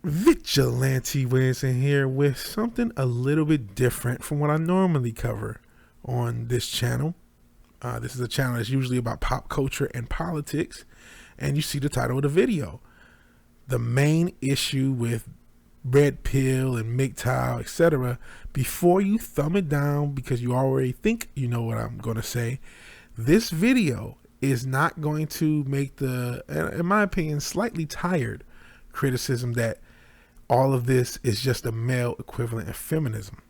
Vigilante Wiz in here with something a little bit different from what I normally cover on this channel. This is a channel that's usually about pop culture and politics, and you see the title of the video. The main issue with Red Pill and MGTOW, etc., before you thumb it down because you already think you know what I'm going to say, this video is not going to make the, in my opinion, slightly tired criticism that all of this is just a male equivalent of feminism.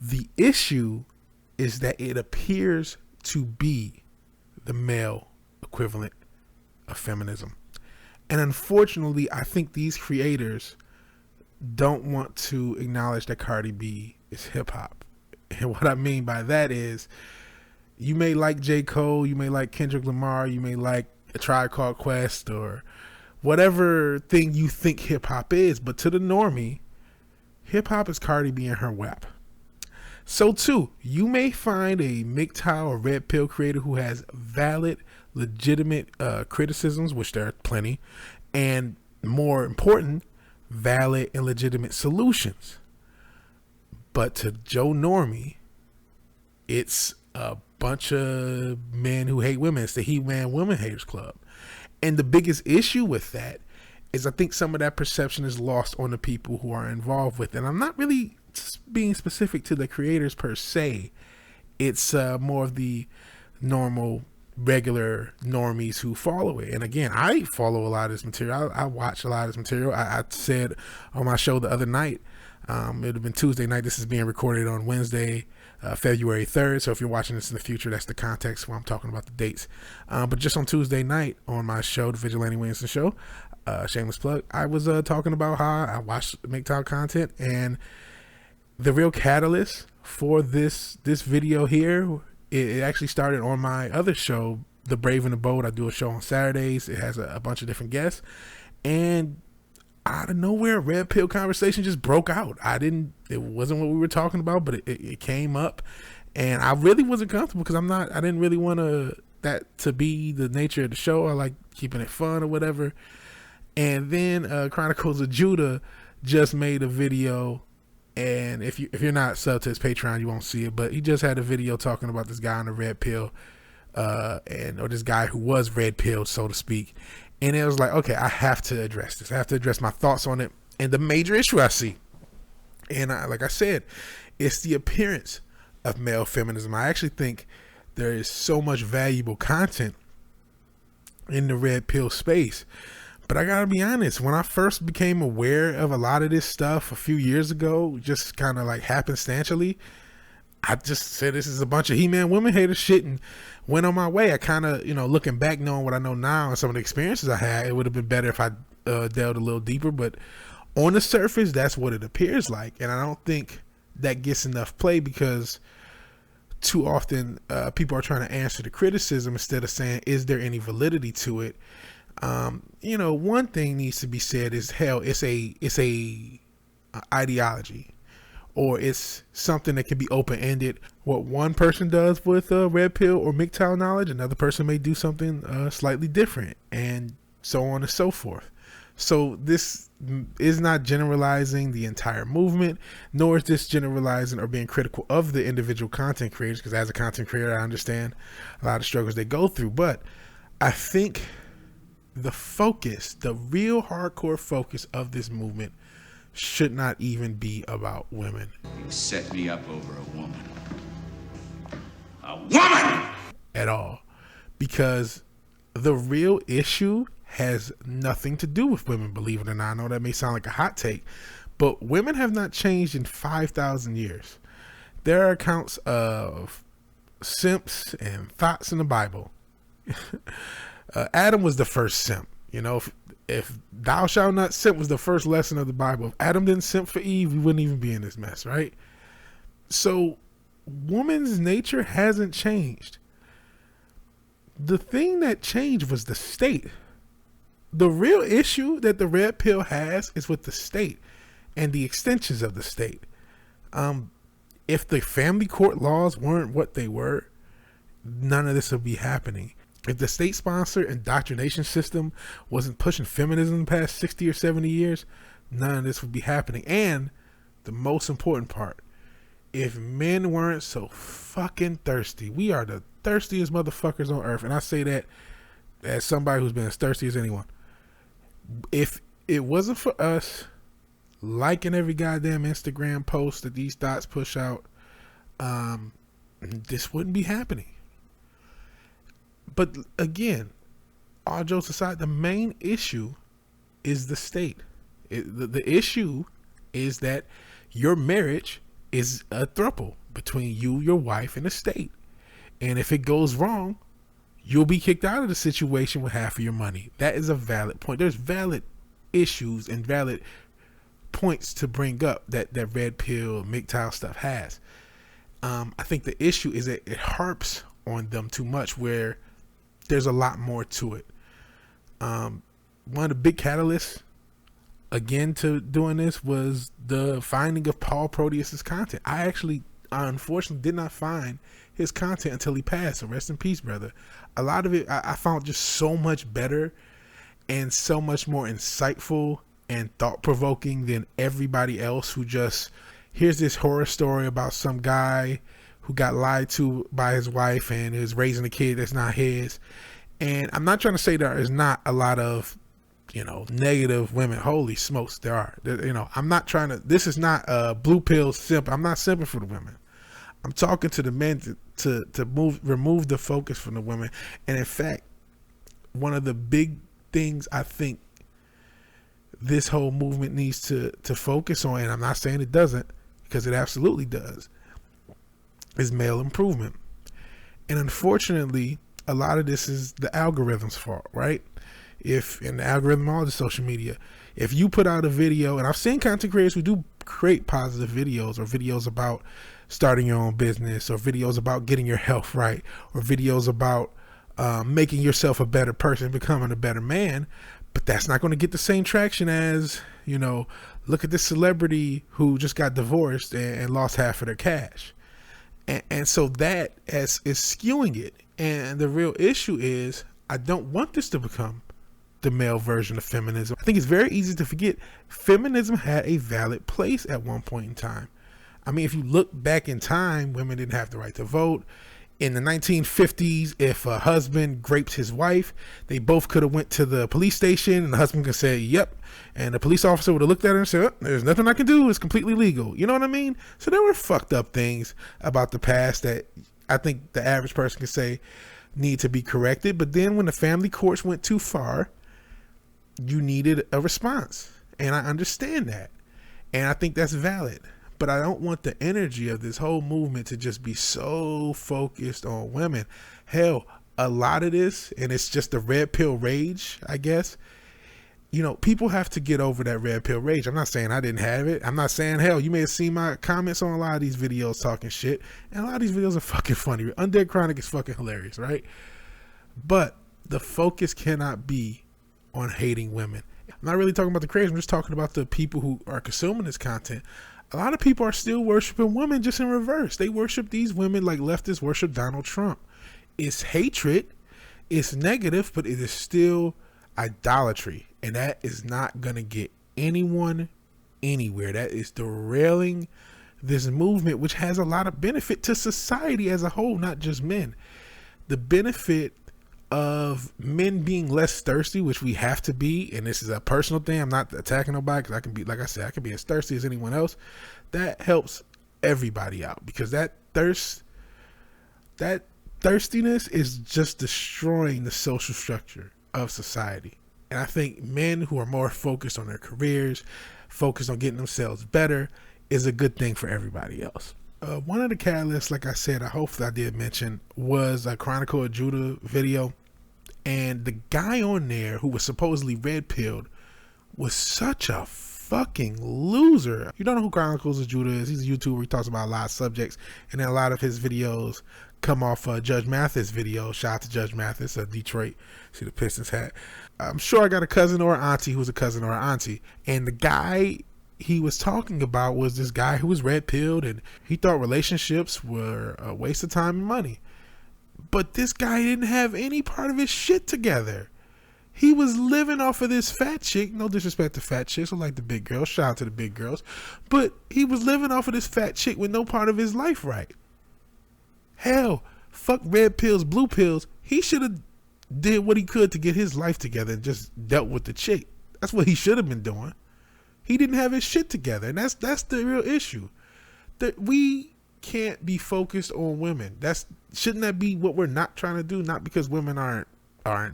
The issue is that it appears to be the male equivalent of feminism. And unfortunately, I think these creators don't want to acknowledge that Cardi B is hip hop. And what I mean by that is, you may like J. Cole, you may like Kendrick Lamar, you may like A Tribe Called Quest, or whatever thing you think hip hop is, but to the normie, hip hop is Cardi B and her WAP. So too, you may find a MGTOW or Red Pill creator who has valid, legitimate criticisms, which there are plenty, and more important, valid and legitimate solutions. But to Joe Normie, it's a bunch of men who hate women. It's the He-Man Women Haters Club. And the biggest issue with that is I think some of that perception is lost on the people who are involved with it. And I'm not really being specific to the creators per se. It's more of the normal, regular normies who follow it. And again, I follow a lot of this material. I watch a lot of this material. I said on my show the other night, it would have been Tuesday night. This is being recorded on Wednesday, February 3rd. So if you're watching this in the future, that's the context where I'm talking about the dates. But just on Tuesday night on my show, the Vigilante Winston Show, shameless plug, I was talking about how I watched MGTOW content, and the real catalyst for this video here, it actually started on my other show, The Brave and the Bold. I do a show on Saturdays. It has a bunch of different guests, and out of nowhere, Red Pill conversation just broke out. It wasn't what we were talking about, but it came up, and I really wasn't comfortable because I didn't really want that to be the nature of the show. I like keeping it fun or whatever. And then Chronicles of Judah just made a video, and if you're not subbed to his Patreon, you won't see it, but he just had a video talking about this guy on the Red Pill, or this guy who was Red Pilled, so to speak. And it was like, okay, I have to address this. I have to address my thoughts on it and the major issue I see. And like I said, it's the appearance of male feminism. I actually think there is so much valuable content in the Red Pill space. But I gotta be honest, when I first became aware of a lot of this stuff a few years ago, just kind of like happenstantially, I just said this is a bunch of He-Man Women Hater shit and went on my way. I kind of, looking back, knowing what I know now and some of the experiences I had, it would have been better if I delved a little deeper. But on the surface, that's what it appears like. And I don't think that gets enough play because too often people are trying to answer the criticism instead of saying, is there any validity to it? One thing needs to be said is, hell, it's a ideology. Or it's something that can be open-ended. What one person does with Red Pill or MGTOW knowledge, another person may do something slightly different, and so on and so forth. So this is not generalizing the entire movement, nor is this generalizing or being critical of the individual content creators, because as a content creator, I understand a lot of struggles they go through. But I think the focus, the real hardcore focus of this movement should not even be about women. You set me up over a woman. A woman! At all. Because the real issue has nothing to do with women, believe it or not. I know that may sound like a hot take, but women have not changed in 5,000 years. There are accounts of simps and thoughts in the Bible. Adam was the first simp. If thou shalt not simp was the first lesson of the Bible, if Adam didn't simp for Eve, we wouldn't even be in this mess, right? So woman's nature hasn't changed. The thing that changed was the state. The real issue that the Red Pill has is with the state and the extensions of the state. If the family court laws weren't what they were, none of this would be happening. If the state-sponsored indoctrination system wasn't pushing feminism the past 60 or 70 years, none of this would be happening. And the most important part, if men weren't so fucking thirsty, we are the thirstiest motherfuckers on earth. And I say that as somebody who's been as thirsty as anyone. If it wasn't for us liking every goddamn Instagram post that these thoughts push out, this wouldn't be happening. But again, all jokes aside, the main issue is the state. The issue is that your marriage is a throuple between you, your wife, and the state. And if it goes wrong, you'll be kicked out of the situation with half of your money. That is a valid point. There's valid issues and valid points to bring up that red pill MGTOW stuff has. I think the issue is that it harps on them too much, where there's a lot more to it. One of the big catalysts again to doing this was the finding of Paul Proteus's content. I unfortunately did not find his content until he passed, so rest in peace, brother. A lot of it I found just so much better and so much more insightful and thought-provoking than everybody else who just, here's this horror story about some guy who got lied to by his wife and is raising a kid that's not his. And I'm not trying to say there is not a lot of, negative women. Holy smokes, there are. I'm not trying to, this is not a blue pill simp. I'm not simping for the women. I'm talking to the men to remove the focus from the women. And in fact, one of the big things I think this whole movement needs to focus on, and I'm not saying it doesn't, because it absolutely does, is male improvement. And unfortunately, a lot of this is the algorithm's fault, right? In the algorithm, all the social media, if you put out a video, and I've seen content creators who do create positive videos, or videos about starting your own business, or videos about getting your health right, or videos about making yourself a better person, becoming a better man, but that's not going to get the same traction as, look at this celebrity who just got divorced and lost half of their cash. And so that is skewing it. And the real issue is, I don't want this to become the male version of feminism. I think it's very easy to forget feminism had a valid place at one point in time. I mean, if you look back in time, women didn't have the right to vote. In the 1950s, if a husband raped his wife, they both could have went to the police station, and the husband could say, yep. And the police officer would have looked at her and said, oh, there's nothing I can do. It's completely legal. You know what I mean? So there were fucked up things about the past that I think the average person could say need to be corrected. But then when the family courts went too far, you needed a response. And I understand that. And I think that's valid. But I don't want the energy of this whole movement to just be so focused on women. Hell, a lot of this, and it's just the red pill rage, I guess. People have to get over that red pill rage. I'm not saying I didn't have it. I'm not saying, hell, you may have seen my comments on a lot of these videos talking shit. And a lot of these videos are fucking funny. Undead Chronic is fucking hilarious, right? But the focus cannot be on hating women. I'm not really talking about the crazy. I'm just talking about the people who are consuming this content. A lot of people are still worshiping women just in reverse. They worship these women like leftists worship Donald Trump. It's hatred. It's negative, but it is still idolatry. And that is not going to get anyone anywhere. That is derailing this movement, which has a lot of benefit to society as a whole, not just men. The benefit of men being less thirsty, which we have to be, and this is a personal thing. I'm not attacking nobody, because I can be, like I said, I can be as thirsty as anyone else. That helps everybody out, because that thirstiness is just destroying the social structure of society. And I think men who are more focused on their careers, focused on getting themselves better, is a good thing for everybody else. One of the catalysts, like I said, I hope I did mention, was a Chronicle of Judah video. And the guy on there who was supposedly red-pilled was such a fucking loser. You don't know who Chronicles of Judah is. He's a YouTuber. He talks about a lot of subjects. And then a lot of his videos come off Judge Mathis video. Shout out to Judge Mathis of Detroit. See the Pistons hat. I'm sure I got a cousin or an auntie who's a cousin or an auntie. And the guy he was talking about was this guy who was red-pilled, and he thought relationships were a waste of time and money. But this guy didn't have any part of his shit together. He was living off of this fat chick. No disrespect to fat chicks. I like the big girls. Shout out to the big girls. But he was living off of this fat chick with no part of his life right. Hell, fuck red pills, blue pills. He should have did what he could to get his life together and just dealt with the chick. That's what he should have been doing. He didn't have his shit together. And that's the real issue. That we can't be focused on women. Shouldn't that be what we're not trying to do? Not because women aren't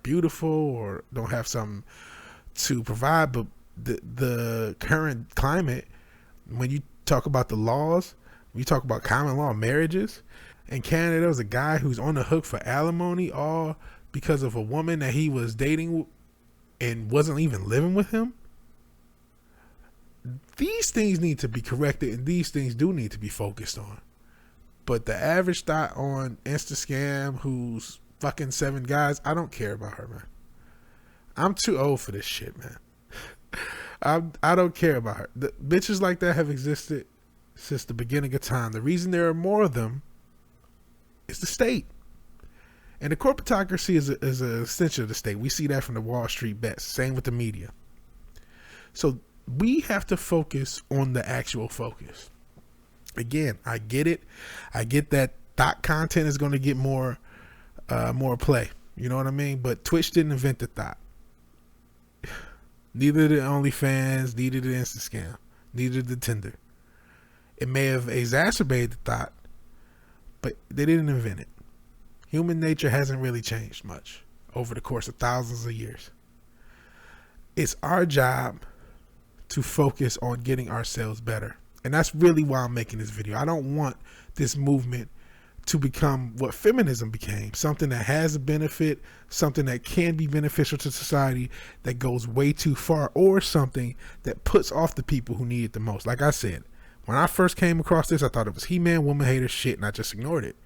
beautiful or don't have something to provide, but the current climate, when you talk about the laws, when you talk about common law marriages, in Canada there was a guy who's on the hook for alimony all because of a woman that he was dating and wasn't even living with him. These things need to be corrected, and these things do need to be focused on. But the average thought on Instascam who's fucking 7 guys, I don't care about her, man. I'm too old for this shit, man. I don't care about her. The bitches like that have existed since the beginning of time. The reason there are more of them is the state. And the corporatocracy is an extension of the state. We see that from the Wall Street bets. Same with the media. So we have to focus on the actual focus. Again, I get it. I get that thought content is going to get more play. You know what I mean? But Twitch didn't invent the thought. Neither did OnlyFans, neither did Instascam, neither did Tinder. It may have exacerbated the thought, but they didn't invent it. Human nature hasn't really changed much over the course of thousands of years. It's our job to focus on getting ourselves better. And that's really why I'm making this video. I don't want this movement to become what feminism became, something that has a benefit, something that can be beneficial to society that goes way too far, or something that puts off the people who need it the most. Like I said, when I first came across this, I thought it was He-Man, woman hater shit, and I just ignored it.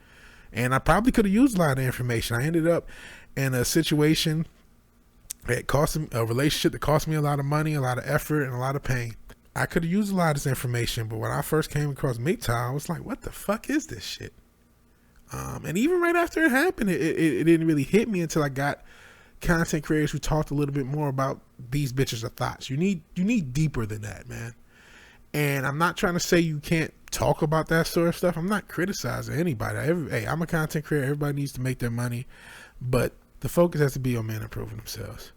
And I probably could have used a lot of the information. I ended up in a situation that cost me, a relationship that cost me a lot of money, a lot of effort, and a lot of pain. I could have used a lot of this information, but when I first came across MGTOW, I was like, what the fuck is this shit? And even right after it happened, it didn't really hit me until I got content creators who talked a little bit more about these bitches of thoughts. You need deeper than that, man. And I'm not trying to say you can't talk about that sort of stuff. I'm not criticizing anybody. Hey, I'm a content creator. Everybody needs to make their money, but the focus has to be on men improving themselves.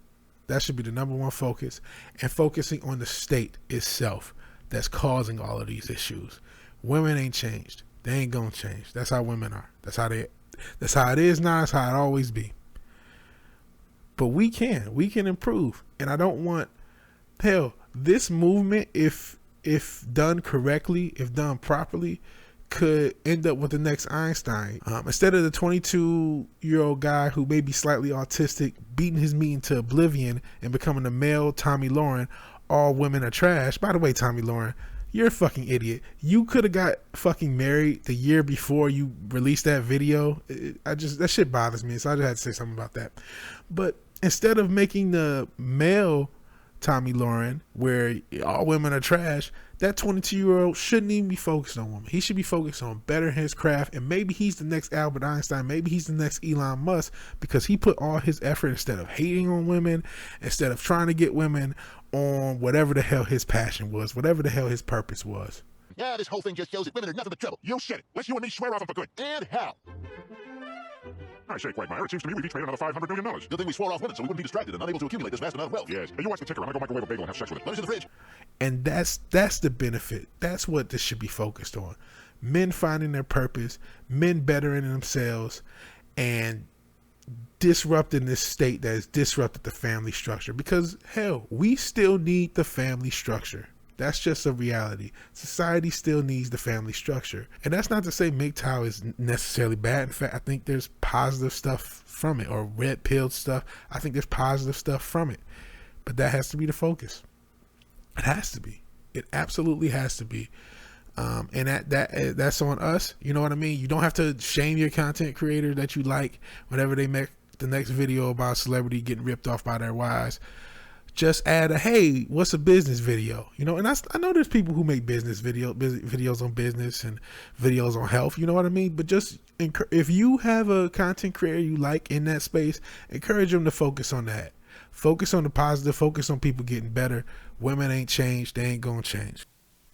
That should be the number one focus, and focusing on the state itself that's causing all of these issues. Women ain't changed. They ain't gonna change. That's how women are. That's how it is now. That's how it always be. But we can improve. And I don't want, hell, this movement, if done correctly, if done properly, could end up with the next Einstein. Instead of the 22-year-old guy who may be slightly autistic beating his meat into oblivion and becoming a male Tommy Lauren, all women are trash. By the way, Tommy Lauren, you're a fucking idiot. You could have got fucking married the year before you released that video. That shit bothers me, so I just had to say something about that. But instead of making the male Tommy Lauren, where all women are trash, that 22-year-old shouldn't even be focused on women. He should be focused on bettering his craft, and maybe he's the next Albert Einstein, maybe he's the next Elon Musk, because he put all his effort, instead of hating on women, instead of trying to get women on whatever the hell his passion was, whatever the hell his purpose was. Yeah, this whole thing just shows that women are nothing but trouble. You said it. Let's you and me swear off them for good. And how? I say, Quagmire, it seems to me we've each made another $500 million. Good thing we swore off women so we wouldn't be distracted and unable to accumulate this vast amount of wealth. Yes. Hey, you watch the ticker. I'm gonna go microwave a bagel and have sex with it. Let me see the fridge. And that's the benefit. That's what this should be focused on. Men finding their purpose, men bettering themselves, and disrupting this state that has disrupted the family structure. Because hell, we still need the family structure. That's just a reality. Society still needs the family structure. And that's not to say MGTOW is necessarily bad. In fact, I think there's positive stuff from it, or red pilled stuff. I think there's positive stuff from it. But that has to be the focus. It has to be. It absolutely has to be. And that's on us. You know what I mean? You don't have to shame your content creator that you like whenever they make the next video about a celebrity getting ripped off by their wives. just add a, hey, what's a business video? You know, and I know there's people who make business videos on business and videos on health, you know what I mean? But just if you have a content creator you like in that space, encourage them to focus on that. Focus on the positive, focus on people getting better. Women ain't changed, they ain't gonna change.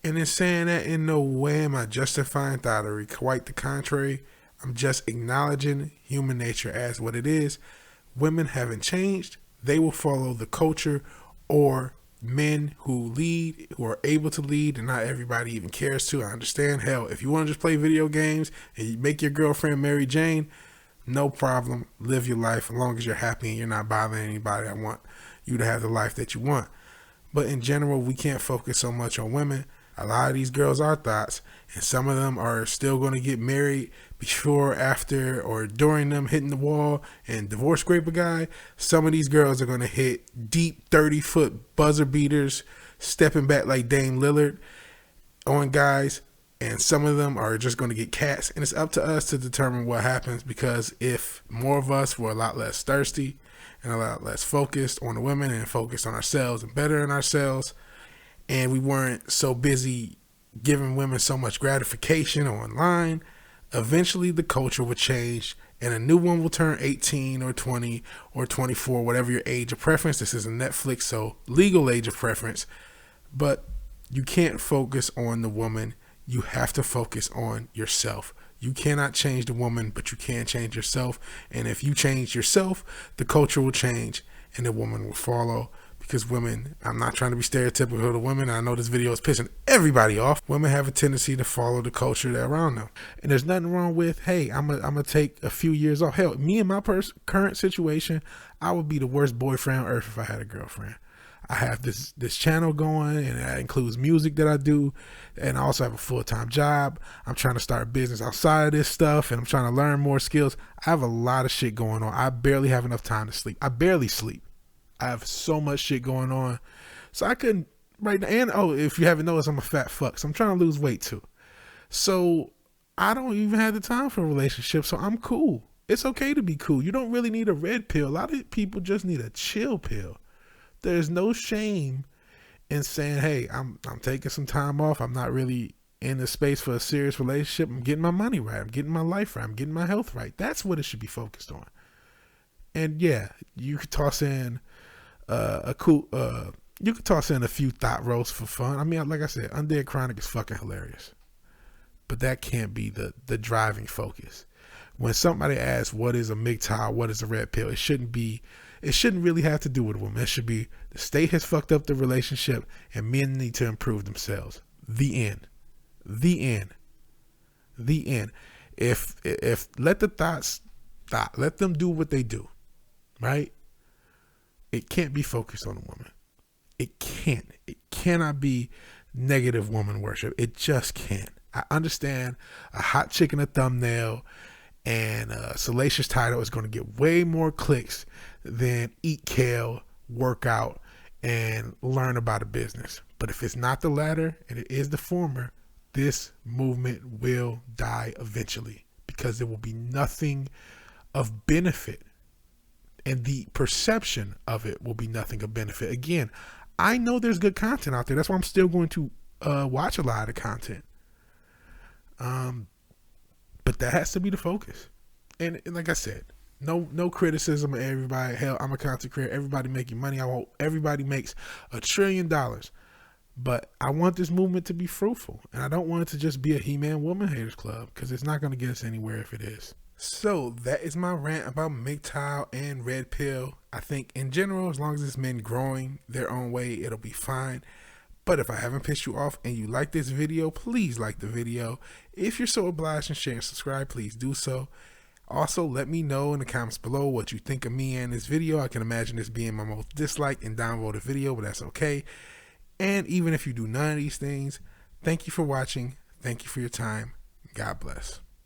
And in saying that, in no way am I justifying thought, quite the contrary. I'm just acknowledging human nature as what it is. Women haven't changed. They will follow the culture or men who lead, who are able to lead, and not everybody even cares to. I understand. Hell, if you want to just play video games and you make your girlfriend Mary Jane, no problem. Live your life as long as you're happy and you're not bothering anybody. I want you to have the life that you want. But in general, we can't focus so much on women. A lot of these girls are thoughts, and some of them are still going to get married before, after, or during them hitting the wall and divorce scrape a guy. Some of these girls are going to hit deep 30-foot buzzer beaters, stepping back like Dame Lillard on guys, and some of them are just going to get cats. And it's up to us to determine what happens, because if more of us were a lot less thirsty and a lot less focused on the women and focused on ourselves and bettering ourselves, and we weren't so busy giving women so much gratification online, eventually the culture will change and a new one will turn 18 or 20 or 24, whatever your age of preference. This isn't Netflix, so legal age of preference. But you can't focus on the woman. You have to focus on yourself. You cannot change the woman, but you can change yourself. And if you change yourself, the culture will change and the woman will follow. Because women, I'm not trying to be stereotypical to women. I know this video is pissing everybody off. Women have a tendency to follow the culture that's around them. And there's nothing wrong with, hey, I'm gonna take a few years off. Hell, me and my current situation, I would be the worst boyfriend on earth if I had a girlfriend. I have this channel going, and that includes music that I do, and I also have a full-time job. I'm trying to start a business outside of this stuff, and I'm trying to learn more skills. I have a lot of shit going on. I barely have enough time to sleep. I barely sleep. I have so much shit going on. So I couldn't right now. And if you haven't noticed, I'm a fat fuck. So I'm trying to lose weight too. So I don't even have the time for a relationship. So I'm cool. It's okay to be cool. You don't really need a red pill. A lot of people just need a chill pill. There's no shame in saying, hey, I'm taking some time off. I'm not really in the space for a serious relationship. I'm getting my money right. I'm getting my life right. I'm getting my health right. That's what it should be focused on. And yeah, you could toss in you could toss in a few thought roasts for fun. I mean, like I said, Undead Chronic is fucking hilarious, but that can't be the driving focus. When somebody asks what is a MGTOW, what is a red pill, it shouldn't really have to do with a woman. It should be the state has fucked up the relationship and men need to improve themselves. The end. If let the thoughts thought, let them do what they do, right? It can't be focused on a woman. It can't. It cannot be negative woman worship. It just can't. I understand a hot chick in a thumbnail and a salacious title is going to get way more clicks than eat kale, work out, and learn about a business. But if it's not the latter and it is the former, this movement will die eventually because there will be nothing of benefit. And the perception of it will be nothing of benefit. Again, I know there's good content out there. That's why I'm still going to watch a lot of content. But that has to be the focus. And like I said, no criticism of everybody. Hell, I'm a content creator. Everybody making money. I hope everybody makes $1 trillion. But I want this movement to be fruitful. And I don't want it to just be a He-Man Woman Haters Club, because it's not going to get us anywhere if it is. So that is my rant about MGTOW and red pill. I think in general, as long as it's men growing their own way, it'll be fine. But if I haven't pissed you off and you like this video, please like the video. If you're so obliged and share and subscribe, please do so. Also, let me know in the comments below what you think of me and this video. I can imagine this being my most disliked and downvoted video, but that's okay. And even if you do none of these things, thank you for watching. Thank you for your time. God bless.